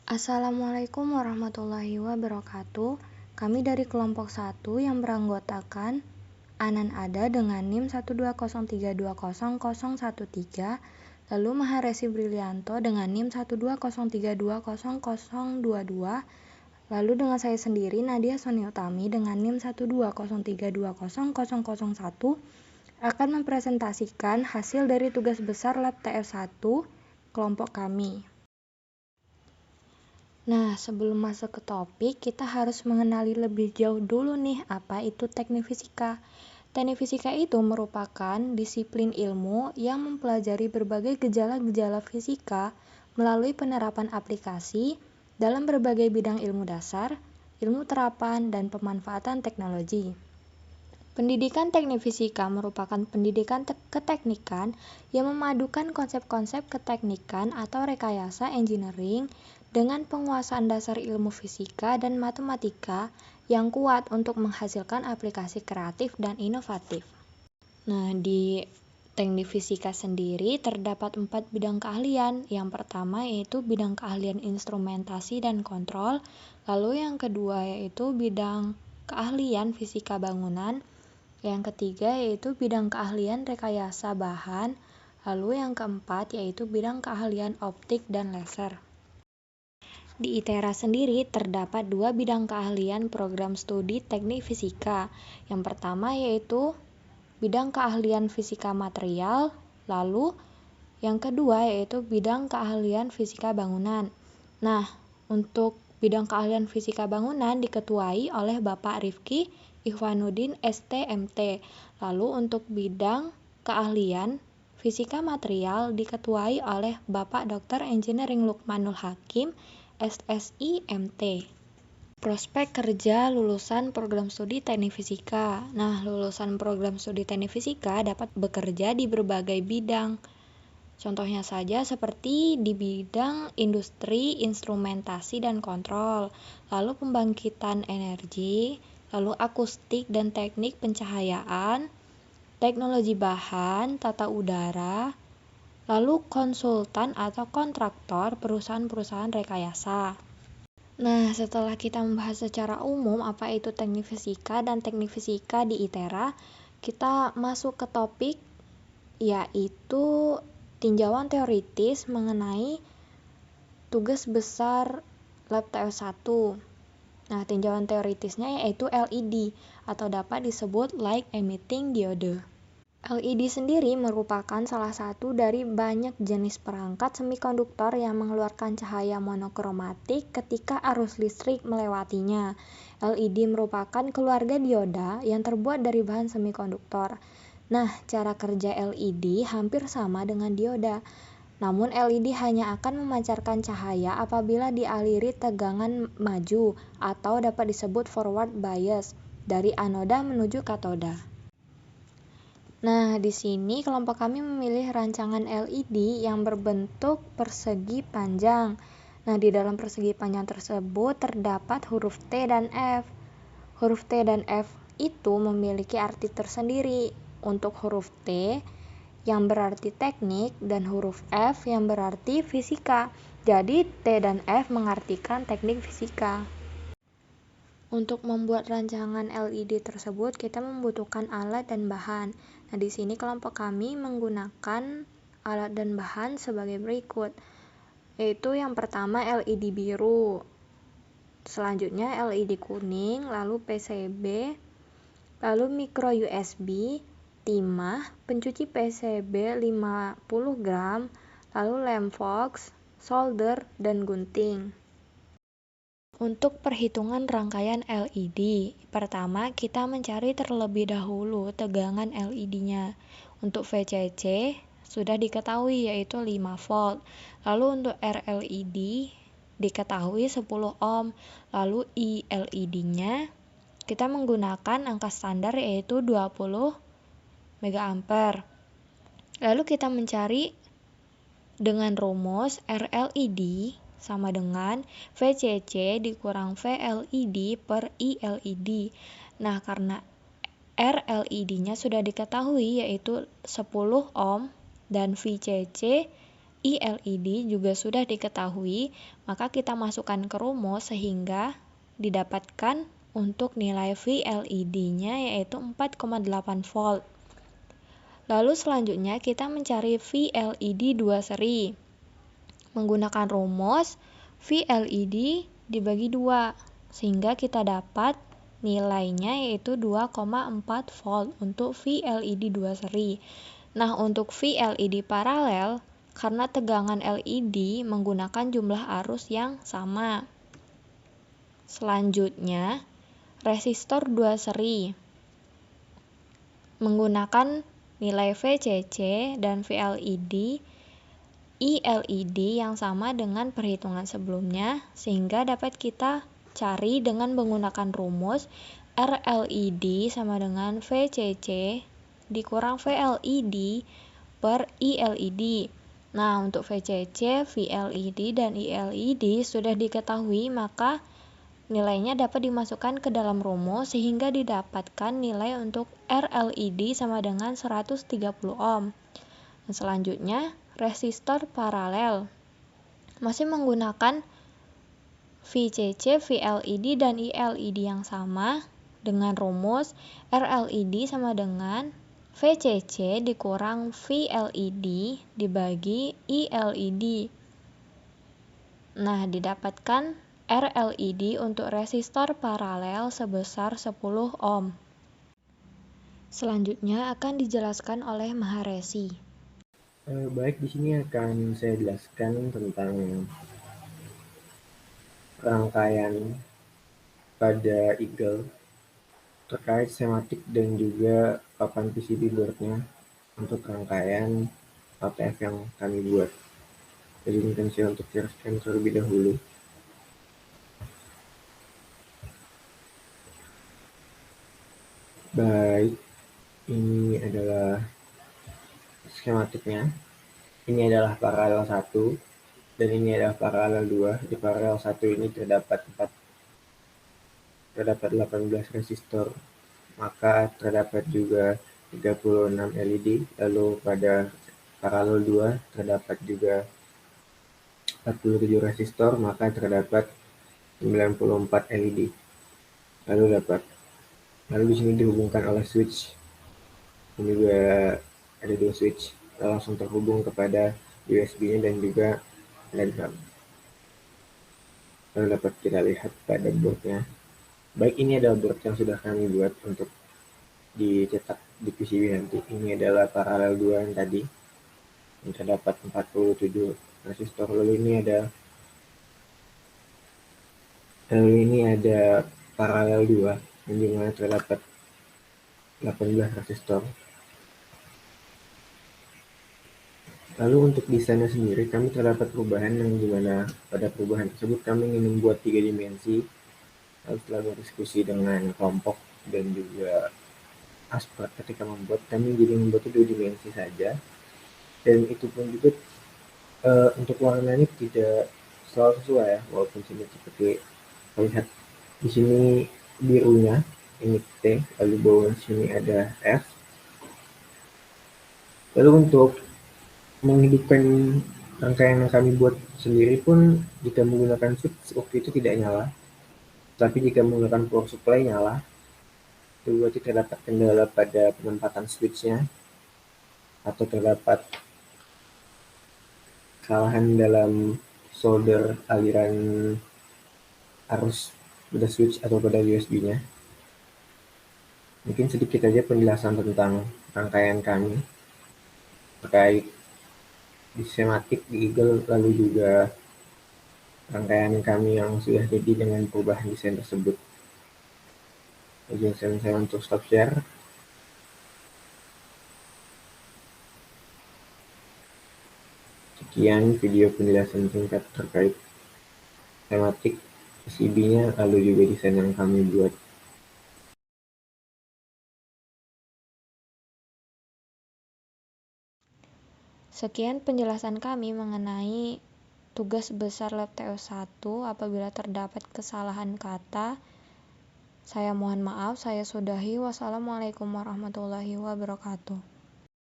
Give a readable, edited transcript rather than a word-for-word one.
Assalamualaikum warahmatullahi wabarakatuh. Kami dari kelompok 1 yang beranggotakan Anan Ada dengan NIM 120320013, lalu Maharesi Brilianto dengan NIM 120320022, lalu dengan saya sendiri Nadia Soni Utami dengan NIM 120320001 akan mempresentasikan hasil dari tugas besar Lab TF1 kelompok kami. Nah, sebelum masuk ke topik, kita harus mengenali lebih jauh dulu nih apa itu teknik fisika. Teknik fisika itu merupakan disiplin ilmu yang mempelajari berbagai gejala-gejala fisika melalui penerapan aplikasi dalam berbagai bidang ilmu dasar, ilmu terapan, dan pemanfaatan teknologi. Pendidikan teknik fisika merupakan pendidikan keteknikan yang memadukan konsep-konsep keteknikan atau rekayasa engineering dengan penguasaan dasar ilmu fisika dan matematika yang kuat untuk menghasilkan aplikasi kreatif dan inovatif. Nah, di teknik fisika sendiri terdapat 4 bidang keahlian. Yang pertama yaitu bidang keahlian instrumentasi dan kontrol, lalu yang kedua yaitu bidang keahlian fisika bangunan, yang ketiga yaitu bidang keahlian rekayasa bahan, lalu yang keempat yaitu bidang keahlian optik dan laser. Di ITERA sendiri terdapat 2 bidang keahlian program studi teknik fisika. Yang pertama yaitu bidang keahlian fisika material, lalu yang kedua yaitu bidang keahlian fisika bangunan. Nah, untuk bidang keahlian fisika bangunan diketuai oleh Bapak Rifki Ikhwanuddin STMT. Lalu untuk bidang keahlian fisika material diketuai oleh Bapak Dr. Engineering Lukmanul Hakim SSI MT. Prospek kerja lulusan program studi teknik fisika. Nah, lulusan program studi teknik fisika dapat bekerja di berbagai bidang. Contohnya saja seperti di bidang industri, instrumentasi dan kontrol, lalu pembangkitan energi, lalu akustik dan teknik pencahayaan, teknologi bahan, tata udara, lalu konsultan atau kontraktor perusahaan-perusahaan rekayasa. Nah, setelah kita membahas secara umum apa itu teknik fisika dan teknik fisika di ITERA, kita masuk ke topik yaitu tinjauan teoritis mengenai tugas besar Lab TF1. Nah, tinjauan teoritisnya yaitu LED atau dapat disebut Light Emitting Diode. LED sendiri merupakan salah satu dari banyak jenis perangkat semikonduktor yang mengeluarkan cahaya monokromatik ketika arus listrik melewatinya. LED merupakan keluarga dioda yang terbuat dari bahan semikonduktor. Nah, cara kerja LED hampir sama dengan dioda. Namun LED hanya akan memancarkan cahaya apabila dialiri tegangan maju atau dapat disebut forward bias dari anoda menuju katoda. Nah, di sini kelompok kami memilih rancangan LED yang berbentuk persegi panjang. Nah, di dalam persegi panjang tersebut terdapat huruf T dan F. Huruf T dan F itu memiliki arti tersendiri. Untuk huruf T yang berarti teknik dan huruf F yang berarti fisika. Jadi, T dan F mengartikan teknik fisika. Untuk membuat rancangan LED tersebut, kita membutuhkan alat dan bahan. Nah, di sini kelompok kami menggunakan alat dan bahan sebagai berikut, yaitu yang pertama LED biru, selanjutnya LED kuning, lalu PCB, lalu micro USB, timah, pencuci PCB 50 gram, lalu lem fox, solder, dan gunting. Untuk perhitungan rangkaian LED, pertama kita mencari terlebih dahulu tegangan LED-nya. Untuk VCC sudah diketahui yaitu 5 volt. Lalu untuk RLED diketahui 10 ohm. Lalu ILED-nya kita menggunakan angka standar yaitu 20 mA. Lalu kita mencari dengan rumus RLED sama dengan VCC dikurang VLED per ILED. Nah, karena RLED-nya sudah diketahui yaitu 10 ohm dan VCC ILED juga sudah diketahui, maka kita masukkan ke rumus sehingga didapatkan untuk nilai VLED-nya yaitu 4,8 volt. Lalu selanjutnya kita mencari VLED 2 seri. Menggunakan rumus VLED dibagi 2, sehingga kita dapat nilainya yaitu 2,4 volt untuk VLED 2 seri. Nah, untuk VLED paralel, karena tegangan LED menggunakan jumlah arus yang sama. Selanjutnya, resistor 2 seri. Menggunakan nilai VCC dan VLED, ILED yang sama dengan perhitungan sebelumnya, sehingga dapat kita cari dengan menggunakan rumus RLED sama dengan VCC dikurang VLED per ILED. Nah, untuk VCC, VLED, dan ILED sudah diketahui, maka nilainya dapat dimasukkan ke dalam rumus sehingga didapatkan nilai untuk RLED sama dengan 130 ohm. Dan selanjutnya, resistor paralel. Masih menggunakan VCC, VLED, dan ILED yang sama dengan rumus RLED sama dengan VCC dikurang VLED dibagi ILED. Nah, didapatkan RLED untuk resistor paralel sebesar 10 ohm. Selanjutnya akan dijelaskan oleh Maharesi. Baik, di sini akan saya jelaskan tentang rangkaian pada Eagle terkait schematik dan juga papan PCB boardnya untuk rangkaian ATF yang kami buat. Jadi mungkin saya untuk jelaskan terlebih dahulu. Baik, ini adalah skematiknya. Ini adalah paralel 1 dan ini adalah paralel 2. Di paralel 1 ini terdapat 18 resistor, maka terdapat juga 36 LED. Lalu pada paralel 2 terdapat juga 47 resistor, maka terdapat 94 LED. Lalu di sini dihubungkan oleh switch. Ini juga ada 2 switch, langsung terhubung kepada USB-nya dan juga LED RAM. Lalu dapat kita lihat pada boardnya. Baik, ini adalah board yang sudah kami buat untuk dicetak di PCB nanti. Ini adalah paralel 2 yang tadi, yang terdapat 47 resistor. Lalu ini ada paralel 2 yang dimana terdapat 18 resistor. Lalu untuk desainnya sendiri, kami terdapat perubahan yang dimana pada perubahan tersebut kami ingin membuat 3 dimensi. Lalu setelah berdiskusi dengan kelompok dan juga aspek ketika membuat, kami jadi membuat 2 dimensi saja. Dan itu pun juga untuk warnanya tidak selalu sesuai ya, walaupun sini seperti lihat di sini birunya ini T, lalu bawah sini ada F. Lalu untuk menghidupkan rangkaian yang kami buat sendiri pun, jika menggunakan switch waktu itu tidak nyala, tapi jika menggunakan power supply nyala. Itu berarti terdapat kendala pada penempatan switchnya atau terdapat kesalahan dalam solder aliran arus pada switch atau pada USB-nya. Mungkin sedikit saja penjelasan tentang rangkaian kami terkait di schematik di Eagle, lalu juga rangkaian kami yang sudah jadi dengan perubahan desain tersebut. Izin saya untuk stop share. Sekian video penjelasan singkat terkait schematik PCB-nya, lalu juga desain yang kami buat. Sekian penjelasan kami mengenai tugas besar lab TO1 apabila terdapat kesalahan kata. Saya mohon maaf, saya sudahi. Wassalamualaikum warahmatullahi wabarakatuh.